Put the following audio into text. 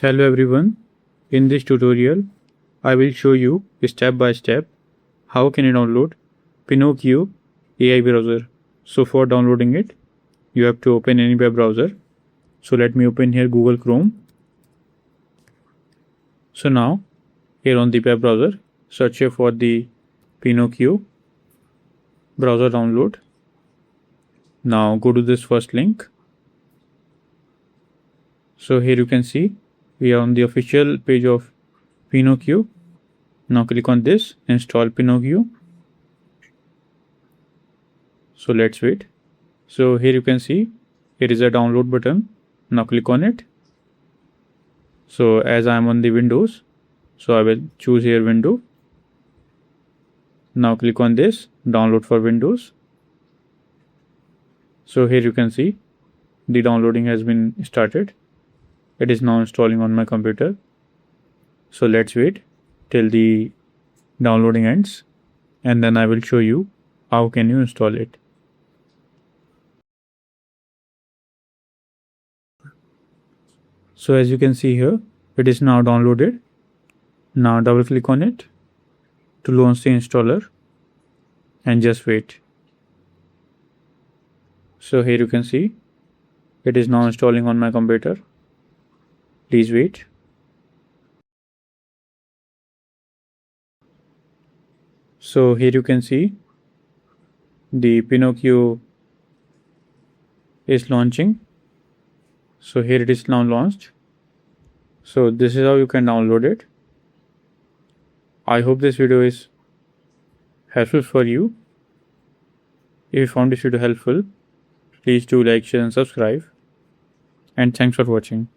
Hello everyone, in this tutorial I will show you step by step how can you download Pinokio AI browser. So for downloading it you have to open any web browser. So let me open here Google Chrome. So now here on the web browser search here for the Pinokio browser download. Now go to this first link. So here you can see we are on the official page of Pinokio. Now click on this, install Pinokio. So let's wait. So here you can see here is a download button. Now click on it. So as I am on the Windows, so I will choose here Window. Now click on this, download for Windows. So here you can see the downloading has been started. It is now installing on my computer. So let's wait till the downloading ends and then I will show you how can you install it. So as you can see here, it is now downloaded. Now double click on it to launch the installer and just wait. So here you can see it is now installing on my computer. Please wait. So here you can see the Pinokio is launching. So here it is now launched. So this is how you can download it. I hope this video is helpful for you. If you found this video helpful, please do like, share and subscribe. And thanks for watching.